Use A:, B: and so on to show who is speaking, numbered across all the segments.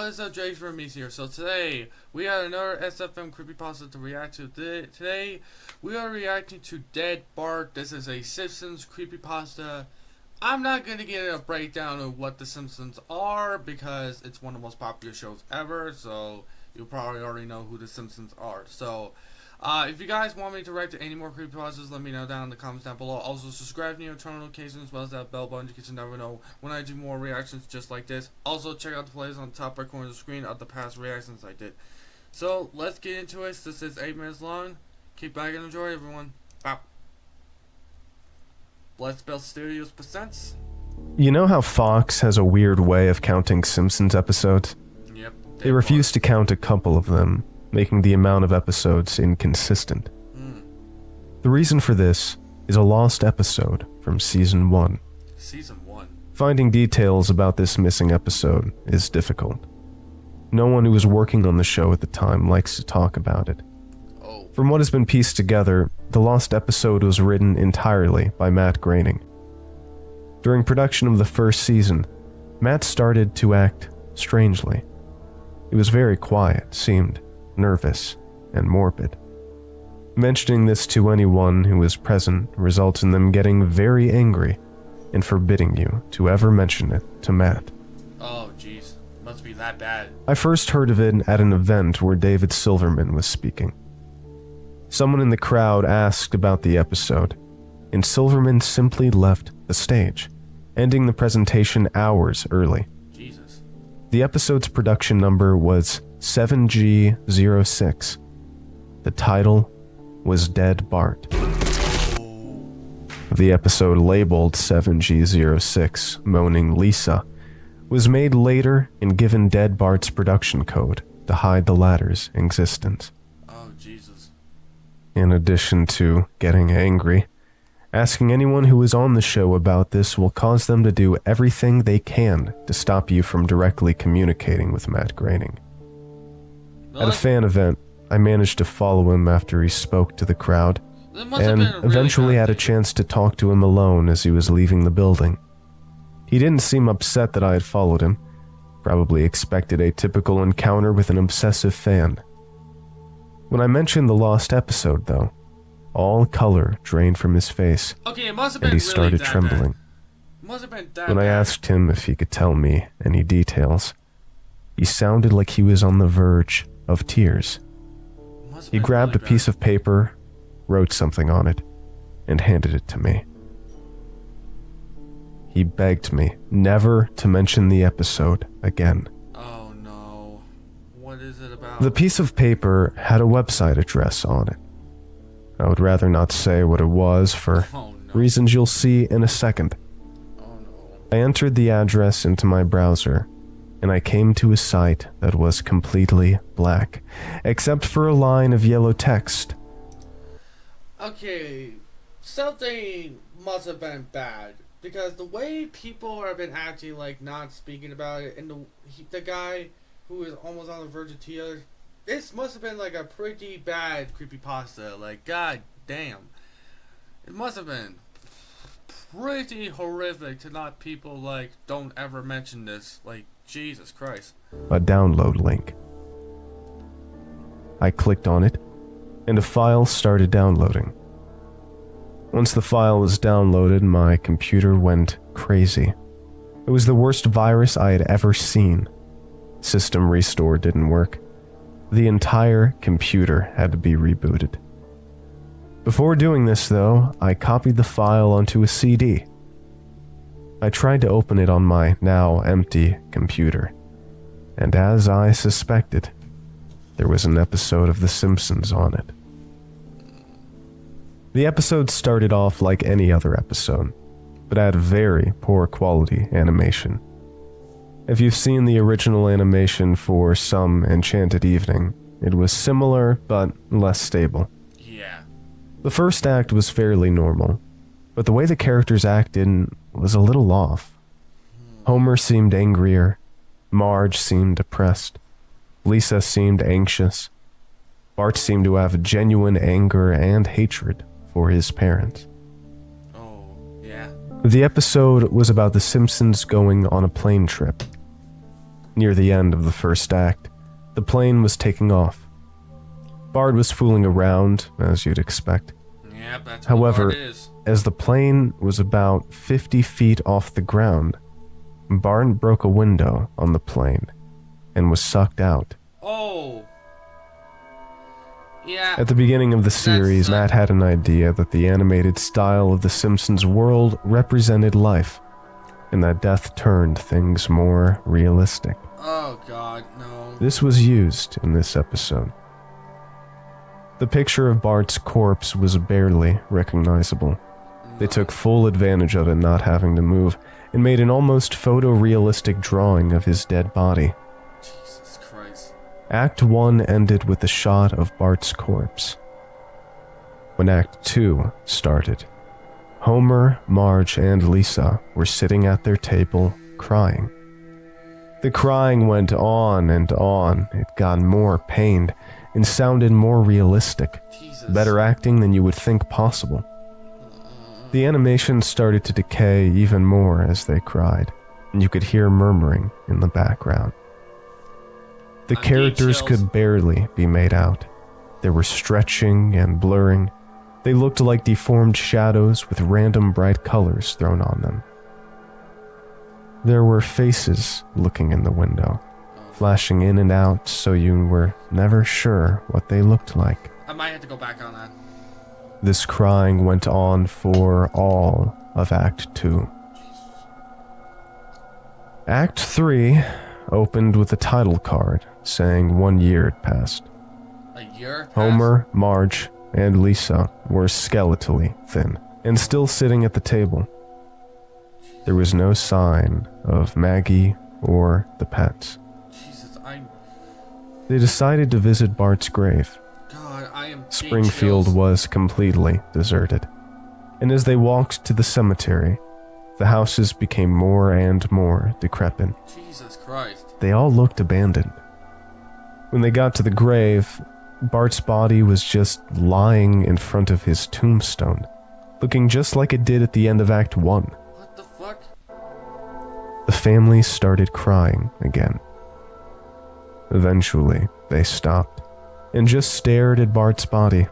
A: what's up, Jay from Me's here. So today, we had another SFM creepypasta to react to. Today, we are reacting to Dead Bart. This is a Simpsons creepypasta. I'm not going to get a breakdown of what the Simpsons are, because it's one of the most popular shows ever, so you probably already know who the Simpsons are. So, if you guys want me to react to any more creepypastas, let me know down in the comments down below. Also, subscribe to me on turn notifications as well as that bell button in case you never know when I do more reactions just like this. Also, check out the playlist on the top right corner of the screen of the past reactions I did. So, let's get into it. This is 8 minutes long. Keep back and enjoy, everyone. Bye. Let's Bell Studios presents.
B: You know how Fox has a weird way of counting Simpsons episodes?
A: Yep.
B: They refuse to count a couple of them, making the amount of episodes inconsistent. The reason for this is a lost episode from Season 1.
A: Season 1?
B: Finding details about this missing episode is difficult. No one who was working on the show at the time likes to talk about it. From what has been pieced together, the lost episode was written entirely by Matt Groening. During production of the first season, Matt started to act strangely. He was very quiet, seemed nervous, and morbid. Mentioning this to anyone who was present results in them getting very angry and forbidding you to ever mention it to Matt.
A: Oh, jeez. Must be that bad.
B: I first heard of it at an event where David Silverman was speaking. Someone in the crowd asked about the episode, and Silverman simply left the stage, ending the presentation hours early.
A: Jesus.
B: The episode's production number was 7G06. The title was Dead Bart. The episode labeled 7G06, Moaning Lisa, was made later and given Dead Bart's production code to hide the latter's existence.
A: Oh, Jesus.
B: In addition to getting angry, asking anyone who is on the show about this will cause them to do everything they can to stop you from directly communicating with Matt Groening. At a fan event, I managed to follow him after he spoke to the crowd, and eventually had a chance to talk to him alone as he was leaving the building. He didn't seem upset that I had followed him, probably expected a typical encounter with an obsessive fan. When I mentioned the lost episode, though, all color drained from his face, and he started trembling. When I asked him if he could tell me any details, he sounded like he was on the verge of tears. He grabbed a piece of paper, wrote something on it, and handed it to me. He begged me never to mention the episode again.
A: Oh no. What is it about?
B: The piece of paper had a website address on it. I would rather not say what it was for reasons you'll see in a second.
A: Oh no.
B: I entered the address into my browser, and I came to a site that was completely black, except for a line of yellow text.
A: Okay, something must have been bad, because the way people have been acting, like not speaking about it, and the guy who is almost on the verge of tears, this must have been like a pretty bad creepypasta. Like, god damn, it must have been pretty horrific to not people like don't ever mention this. Like, Jesus Christ.
B: A download link. I clicked on it, and a file started downloading. Once the file was downloaded, my computer went crazy. It was the worst virus I had ever seen. System restore didn't work. The entire computer had to be rebooted. Before doing this, though, I copied the file onto a CD. I tried to open it on my now empty computer, and as I suspected, there was an episode of The Simpsons on it. The episode started off like any other episode, but had very poor quality animation. If you've seen the original animation for Some Enchanted Evening, it was similar but less stable.
A: Yeah.
B: The first act was fairly normal, but the way the characters acted was a little off. Homer seemed angrier, Marge seemed depressed, Lisa seemed anxious, Bart seemed to have genuine anger and hatred for his parents.
A: Oh, yeah.
B: The episode was about the Simpsons going on a plane trip. Near the end of the first act, the plane was taking off. Bart was fooling around, as you'd expect.
A: Yep, that's
B: However,
A: what Bart is.
B: as the plane was about 50 feet off the ground, Bart broke a window on the plane and was sucked out.
A: Oh. Yeah.
B: At the beginning of the series, Matt had an idea that the animated style of The Simpsons world represented life, and that death turned things more realistic.
A: Oh God, no.
B: This was used in this episode. The picture of Bart's corpse was barely recognizable. They took full advantage of it not having to move and made an almost photorealistic drawing of his dead body.
A: Jesus Christ.
B: Act 1 ended with a shot of Bart's corpse. When Act 2 started, Homer, Marge, and Lisa were sitting at their table, crying. The crying went on and on. It got more pained and sounded more realistic.
A: Jesus.
B: Better acting than you would think possible. The animation started to decay even more as they cried, and you could hear murmuring in the background. The characters could barely be made out. They were stretching and blurring. They looked like deformed shadows with random bright colors thrown on them. There were faces looking in the window, flashing in and out so you were never sure what they looked like.
A: I might have to go back on that.
B: This crying went on for all of Act 2. Act 3 opened with a title card saying 1 year had passed.
A: A year passed?
B: Homer, Marge, and Lisa were skeletally thin and still sitting at the table. There was no sign of Maggie or the pets.
A: Jesus,
B: They decided to visit Bart's grave.
A: God, I am
B: Springfield
A: chills.
B: was completely deserted. And as they walked to the cemetery, the houses became more and more decrepit.
A: Jesus Christ.
B: They all looked abandoned. When they got to the grave, Bart's body was just lying in front of his tombstone, looking just like it did at the end of Act 1.
A: What the fuck?
B: The family started crying again. Eventually, they stopped and just stared at Bart's body.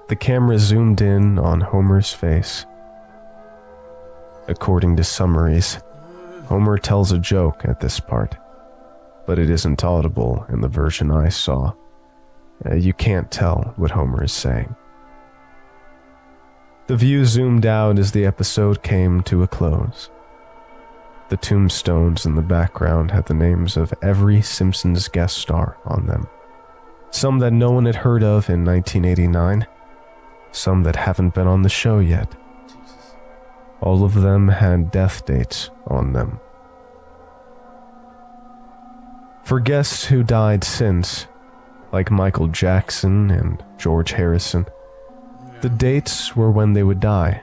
B: The camera zoomed in on Homer's face. According to summaries, Homer tells a joke at this part, but it isn't audible in the version I saw. You can't tell what Homer is saying. The view zoomed out as the episode came to a close. The tombstones in the background had the names of every Simpsons guest star on them. Some that no one had heard of in 1989, some that haven't been on the show yet.
A: Jesus.
B: All of them had death dates on them. For guests who died since, like Michael Jackson and George Harrison, the dates were when they would die.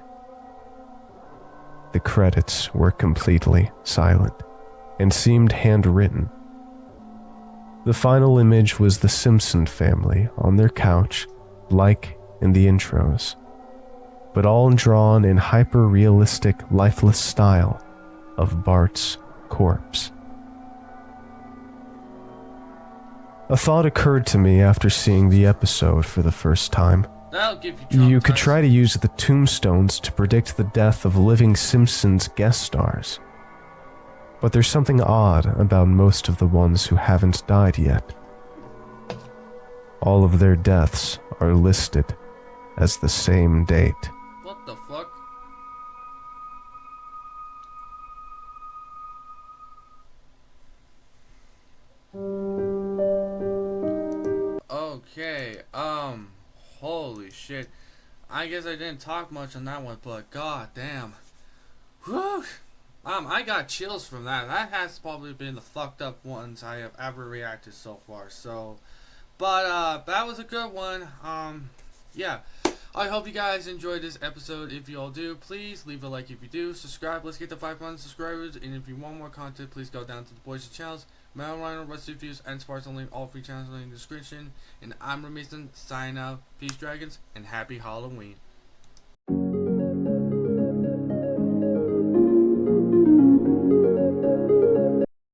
B: The credits were completely silent and seemed handwritten. The final image was the Simpson family on their couch, like in the intros, but all drawn in hyper-realistic, lifeless style of Bart's corpse. A thought occurred to me after seeing the episode for the first time.
A: That'll give you
B: You could try to use the tombstones to predict the death of living Simpsons guest stars. But there's something odd about most of the ones who haven't died yet. All of their deaths are listed as the same date.
A: What the fuck? Okay, holy shit. I guess I didn't talk much on that one, but god damn. Whew. I got chills from that. That has probably been the fucked up ones I have ever reacted so far. So, but that was a good one. Yeah. I hope you guys enjoyed this episode. If you all do, please leave a like if you do. Subscribe. Let's get to 500 subscribers. And if you want more content, please go down to the boys' channels. Mel Rhino, Rusty Reviews, and Sparks on link all free channels in the description. And I'm Remison, signing out. Peace, dragons, and happy Halloween.